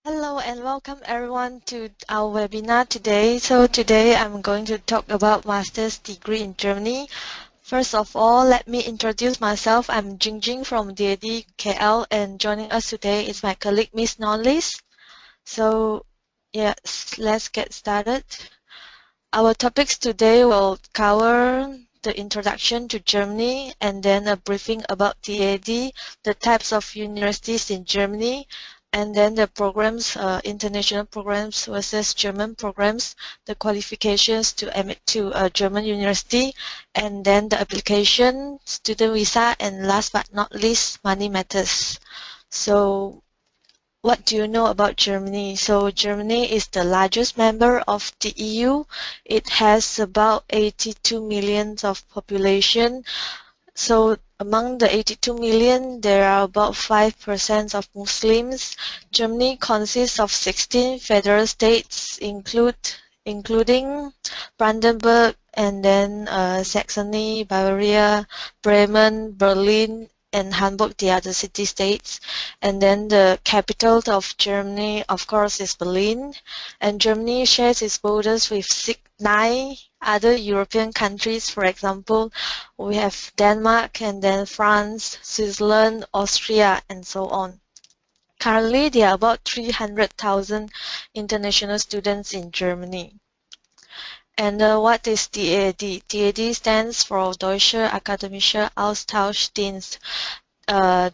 Hello and welcome everyone to our webinar today. So today I'm going to talk about master's degree in Germany. First of all, let me introduce myself. I'm Jingjing from DAD KL and joining us today is my colleague Miss Nonlis. So yes, let's get started. Our topics today will cover the introduction to Germany and then a briefing about DAD, the types of universities in Germany, and then the programs, international programs versus German programs, the qualifications to admit to a German university, and then the application, student visa, and last but not least, money matters. So what do you know about Germany? So Germany is the largest member of the EU. It has about 82 million of population. So among the 82 million, there are about 5% of Muslims. Germany consists of 16 federal states, including Brandenburg and then Saxony, Bavaria, Bremen, Berlin, and Hamburg, the other city-states. And then the capital of Germany, of course, is Berlin. And Germany shares its borders with 9 other European countries. For example, we have Denmark and then France, Switzerland, Austria, and so on. Currently, there are about 300,000 international students in Germany. And what is DAD? DAD stands for Deutsche Akademische Austauschdienst,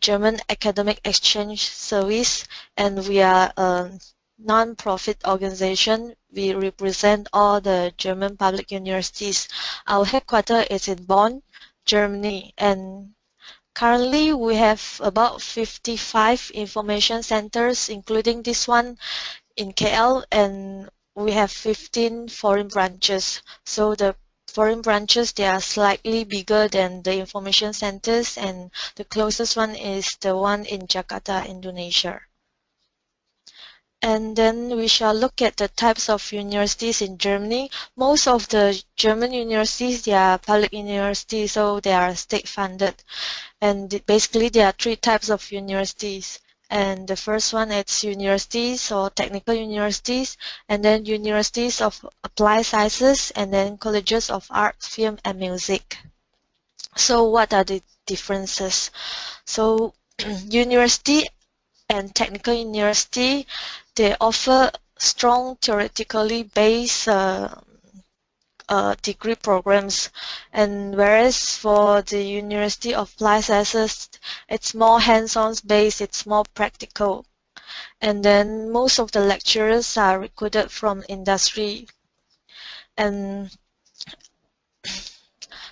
German Academic Exchange Service, and we are a non-profit organization. We represent all the German public universities. Our headquarters is in Bonn, Germany, and currently we have about 55 information centers, including this one in KL, and we have 15 foreign branches. So the foreign branches, they are slightly bigger than the information centers, and the closest one is the one in Jakarta, Indonesia. And then we shall look at the types of universities in Germany. Most of the German universities, they are public universities, so they are state-funded. And basically, there are 3 types of universities. And the first one is universities or technical universities, and then universities of applied sciences, and then colleges of art, film, and music. So what are the differences? So university and technical university, they offer strong theoretically based degree programs, and whereas for the University of Applied Sciences, it's more hands-on based, it's more practical. And then most of the lecturers are recruited from industry. And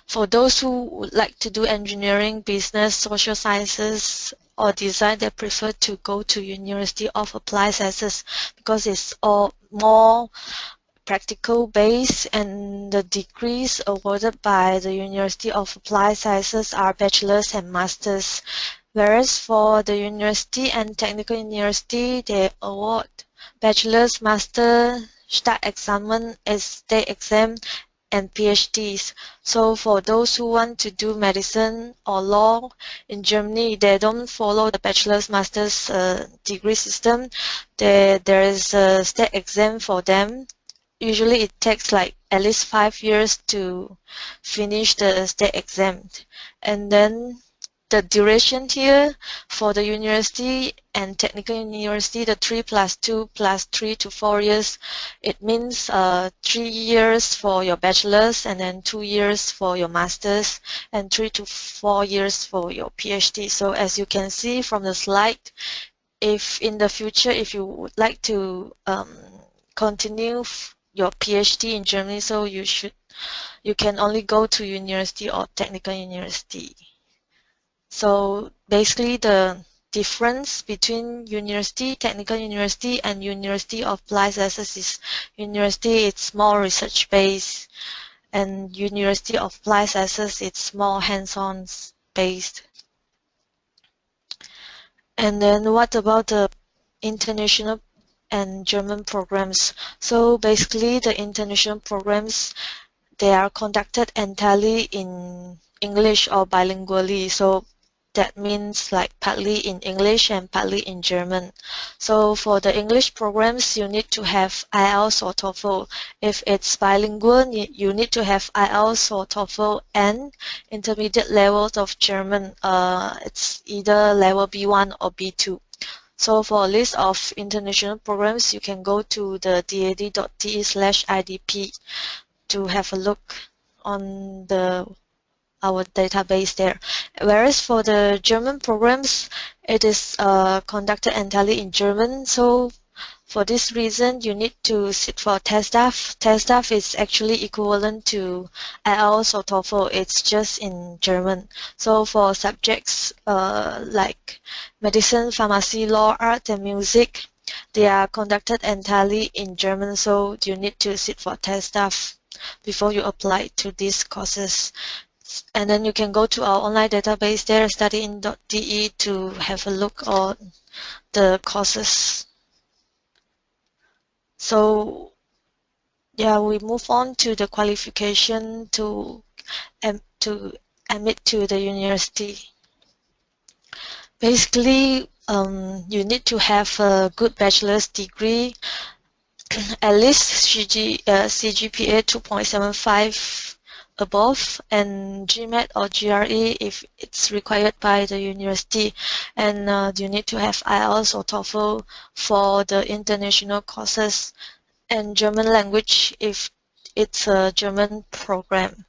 for those who would like to do engineering, business, social sciences, or design, they prefer to go to University of Applied Sciences because it's all more practical base, and the degrees awarded by the University of Applied Sciences are bachelor's and master's, whereas for the university and technical university, they award bachelor's, master, Staatsexamen, state exam, and PhDs. So for those who want to do medicine or law in Germany, they don't follow the bachelor's master's degree system. There is a state exam for them. Usually it takes like at least 5 years to finish the state exam. And then the duration here for the university and technical university, the 3+2 plus 3 to 4 years, it means 3 years for your bachelor's, and then 2 years for your master's, and 3 to 4 years for your PhD. So as you can see from the slide, if in the future, if you would like to continue your PhD in Germany, so you can only go to university or technical university. So basically the difference between university, technical university, and University of Applied Sciences is university, it's more research based, and University of Applied Sciences, it's more hands-on based. And then what about the international and German programs? So basically the international programs, they are conducted entirely in English or bilingually. So That means like partly in English and partly in German. So for the English programs, you need to have IELTS or TOEFL. If it's bilingual, you need to have IELTS or TOEFL and intermediate levels of German. It's either level B1 or B2. So for a list of international programs, you can go to the dad.de/idp to have a look on our database there. Whereas for the German programs, it is conducted entirely in German. So for this reason, you need to sit for TestDAF. TestDAF is actually equivalent to IELTS or TOEFL. It's just in German. So for subjects like medicine, pharmacy, law, art, and music, they are conducted entirely in German. So you need to sit for TestDAF before you apply to these courses. And then you can go to our online database there, studying.de, to have a look on the courses. So yeah, we move on to the qualification to admit to the university. Basically, you need to have a good bachelor's degree, at least CGPA 2.75 above, and GMAT or GRE if it's required by the university. And you need to have IELTS or TOEFL for the international courses, and German language if it's a German program.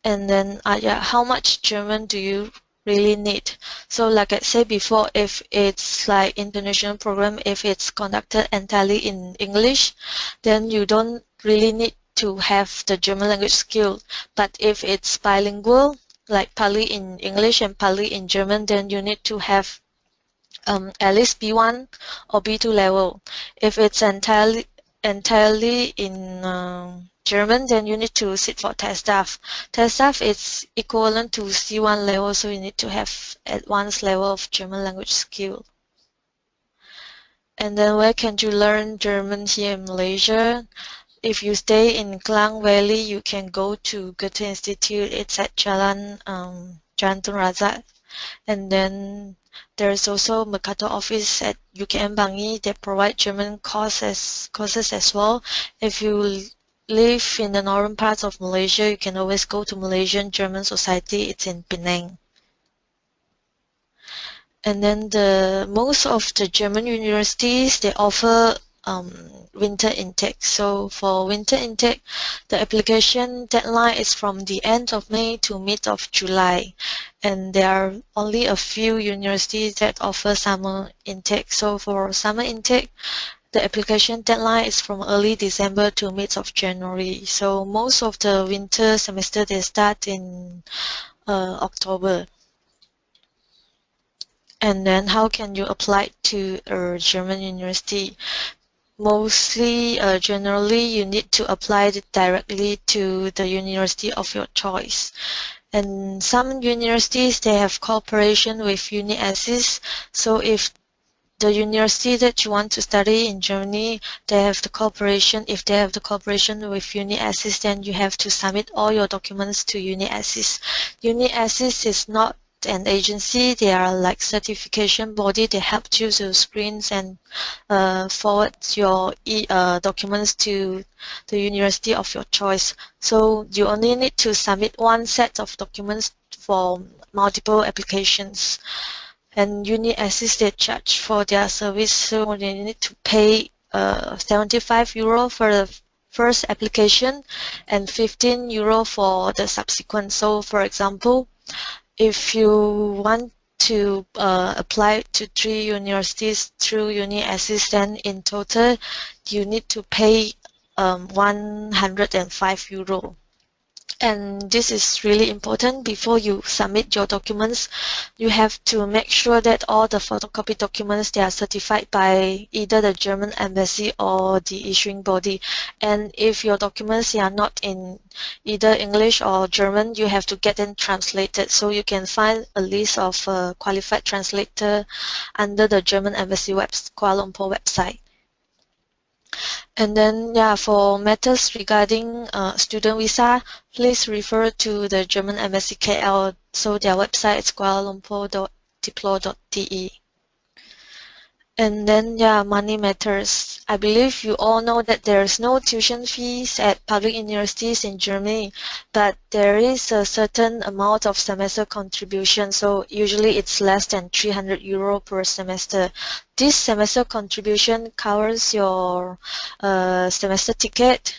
And then, yeah, how much German do you really need? So like I said before, if it's like international program, if it's conducted entirely in English, then you don't really need to have the German language skill. But if it's bilingual, like partly in English and partly in German, then you need to have at least B1 or B2 level. If it's entirely in German, then you need to sit for TestDAF. TestDAF is equivalent to C1 level, so you need to have advanced level of German language skill. And then where can you learn German here in Malaysia? If you stay in Klang Valley, you can go to Goethe Institute. It's at Jalan Tun Razak. And then there's also Mercator office at UKM Bangi. They provide German courses as well. If you live in the northern parts of Malaysia, you can always go to Malaysian German Society. It's in Penang. And then most of the German universities, they offer winter intake. So for winter intake, the application deadline is from the end of May to mid of July. And there are only a few universities that offer summer intake. So for summer intake, the application deadline is from early December to mid of January. So most of the winter semester, they start in October. And then how can you apply to a German university? Mostly, generally, you need to apply it directly to the university of your choice. And some universities, they have cooperation with UniAssist. So if the university that you want to study in Germany, they have the cooperation. If they have the cooperation with UniAssist, then you have to submit all your documents to UniAssist. UniAssist is not an agency. They are like certification body. They help you to screen and forward your documents to the university of your choice. So you only need to submit one set of documents for multiple applications. And UniAssist, they charge for their service, so you need to pay €75 for the first application and €15 for the subsequent. So for example, if you want to apply to 3 universities through UniAssist, then in total you need to pay €105. And this is really important. Before you submit your documents, you have to make sure that all the photocopy documents, they are certified by either the German embassy or the issuing body. And if your documents are not in either English or German, you have to get them translated. So you can find a list of qualified translator under the German embassy Kuala Lumpur website. And then, yeah, for matters regarding student visa, please refer to the German Embassy KL. So their website is kualalumpur.diplo.de. And then, yeah, money matters. I believe you all know that there's no tuition fees at public universities in Germany, but there is a certain amount of semester contribution. So usually it's less than 300 euro per semester. This semester contribution covers your semester ticket.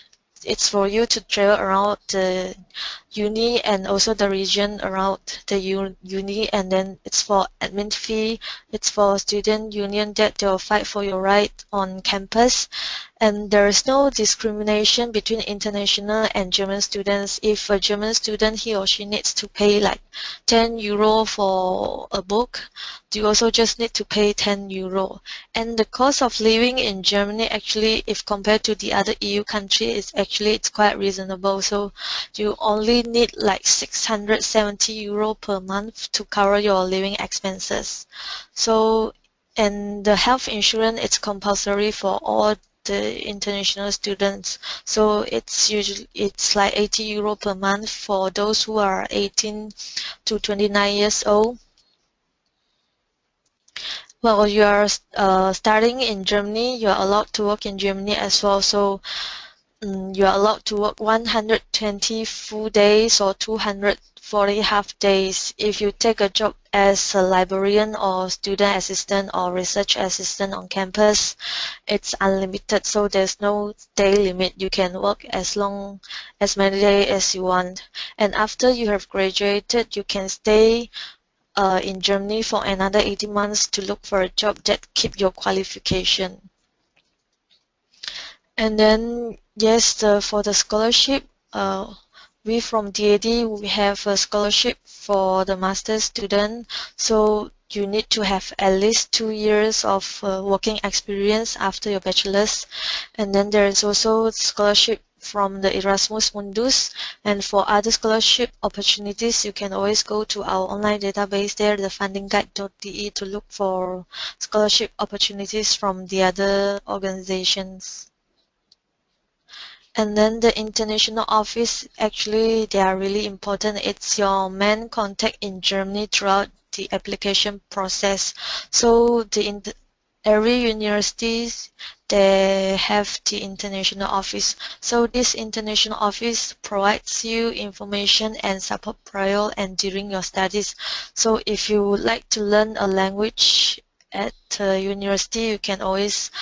It's for you to travel around the uni and also the region around the uni, and then it's for admin fee, it's for student union that they'll fight for your right on campus. And there is no discrimination between international and German students. If a German student, he or she needs to pay like 10 euro for a book, you also just need to pay 10 euro. And the cost of living in Germany, actually, if compared to the other EU countries, it's quite reasonable. So you only need like 670 euro per month to cover your living expenses. So, and the health insurance is compulsory for all the international students. So it's like 80 euro per month for those who are 18 to 29 years old. Well, you are starting in Germany, you are allowed to work in Germany as well. So you are allowed to work 120 full days or 240 half days. If you take a job as a librarian or student assistant or research assistant on campus, it's unlimited. So there's no day limit. You can work as many days as you want. And after you have graduated, you can stay in Germany for another 18 months to look for a job that keep your qualification. And then, yes, for the scholarship, we from DAD, we have a scholarship for the master's student. So you need to have at least 2 years of working experience after your bachelor's. And then there is also scholarship from the Erasmus Mundus. And for other scholarship opportunities, you can always go to our online database there, the fundingguide.de, to look for scholarship opportunities from the other organizations. And then the international office, actually, they are really important. It's your main contact in Germany throughout the application process. So every universities, they have the international office. So this international office provides you information and support prior and during your studies. So if you would like to learn a language at university, you can always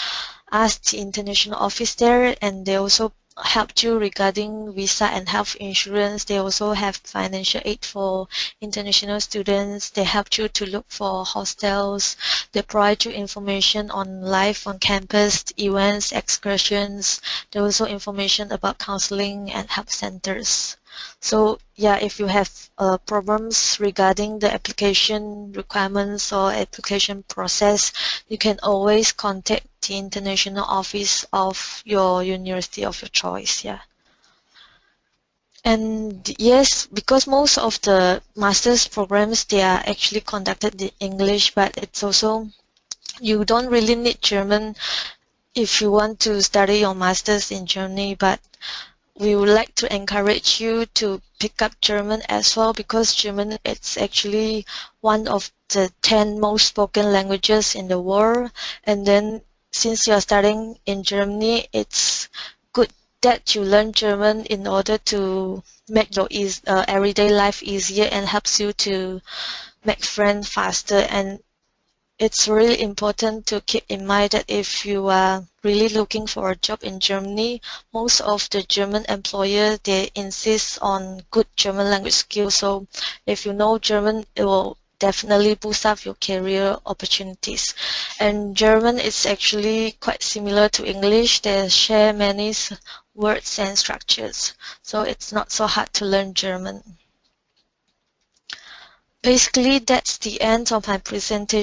ask the international office there, and they also helped you regarding visa and health insurance. They also have financial aid for international students. They help you to look for hostels. They provide you information on life on campus, events, excursions. They also information about counseling and help centers. So yeah, if you have problems regarding the application requirements or application process, you can always contact the international office of your university of your choice. Yeah. And yes, because most of the master's programs, they are actually conducted in English, but it's also, you don't really need German if you want to study your master's in Germany, but we would like to encourage you to pick up German as well, because German it's actually one of the 10 most spoken languages in the world. And then since you are studying in Germany, it's good that you learn German in order to make your everyday life easier and helps you to make friends faster. And it's really important to keep in mind that if you are really looking for a job in Germany, most of the German employers, they insist on good German language skills. So if you know German, it will definitely boost up your career opportunities. And German is actually quite similar to English. They share many words and structures. So it's not so hard to learn German. Basically, that's the end of my presentation.